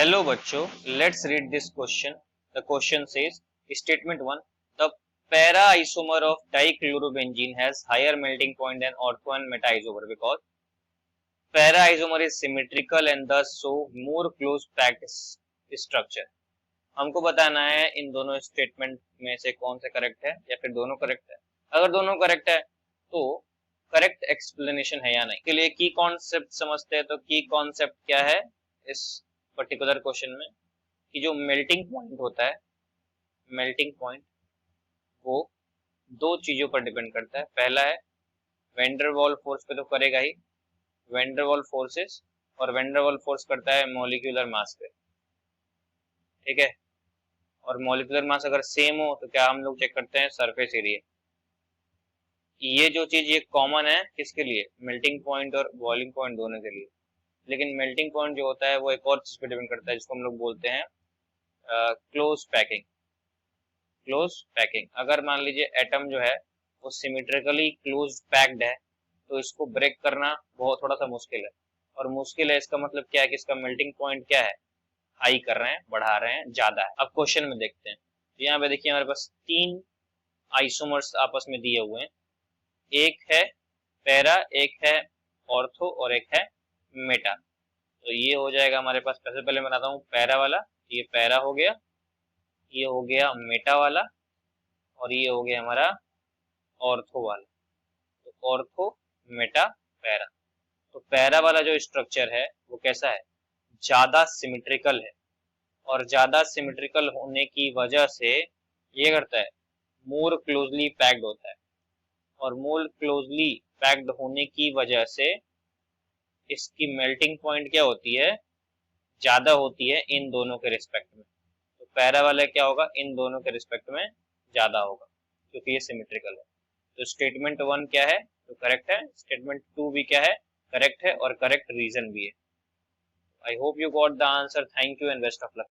Hello बच्चों, let's read this question. The question says statement 1, the para isomer of dichlorobenzene has higher melting point than ortho and meta isomer because para isomer is symmetrical and thus show more close packed structure। हमको बताना है इन दोनों statement में से कौन सा correct है या फिर दोनों करेक्ट है। अगर दोनों करेक्ट है तो करेक्ट एक्सप्लेनेशन है या नहीं, के लिए की कॉन्सेप्ट समझते हैं। तो की कॉन्सेप्ट क्या है इस पर्टिकुलर क्वेश्चन में कि जो मेल्टिंग पॉइंट होता है, मेल्टिंग पॉइंट वो दो चीजों पर डिपेंड करता है। पहला है वैन डर वाल फोर्स पे तो करेगा ही, वैन डर वाल फोर्सेस, और वैन डर वाल फोर्स करता है मॉलिक्यूलर मास पे, ठीक है। और मॉलिक्यूलर मास अगर सेम हो तो क्या हम लोग चेक करते हैं, सरफेस एरिया। ये जो चीज ये कॉमन है किसके लिए, मेल्टिंग पॉइंट और बॉइलिंग पॉइंट दोनों के लिए। लेकिन मेल्टिंग पॉइंट जो होता है वो एक और चीज पे डिपेंड करता है जिसको हम लोग बोलते हैं क्लोज पैकिंग। क्लोज पैकिंग, अगर मान लीजिए एटम जो है वो सिमेट्रिकली क्लोज पैक्ड है तो इसको ब्रेक करना बहुत थोड़ा सा मुश्किल है। और मुश्किल है इसका मतलब क्या है कि इसका मेल्टिंग पॉइंट क्या है, हाई कर रहे हैं, बढ़ा रहे हैं, ज्यादा है। अब क्वेश्चन में देखते हैं, यहाँ पे देखिए हमारे पास तीन आइसोमर्स आपस में दिए हुए हैं। एक है पैरा, एक है ऑर्थो और एक है मेटा। तो ये हो जाएगा हमारे पास, सबसे पहले मैं बताता हूँ पैरा वाला, ये पैरा हो गया, ये हो गया मेटा वाला, और ये हो गया हमारा ऑर्थो वाला। तो ऑर्थो, मेटा, पैरा। तो पैरा वाला जो स्ट्रक्चर है वो कैसा है, ज्यादा सिमेट्रिकल है, और ज्यादा सिमेट्रिकल होने की वजह से ये करता है मोर क्लोजली पैक्ड होता है, और मोर क्लोजली पैक्ड होने की वजह से इसकी मेल्टिंग पॉइंट क्या होती है, ज्यादा होती है इन दोनों के रिस्पेक्ट में। तो पैरा वाला क्या होगा, इन दोनों के रिस्पेक्ट में ज्यादा होगा क्योंकि ये सिमेट्रिकल है। तो स्टेटमेंट 1 क्या है, तो करेक्ट है। स्टेटमेंट 2 भी क्या है, करेक्ट है, और करेक्ट रीजन भी है। I hope you got the answer. Thank you and best of luck.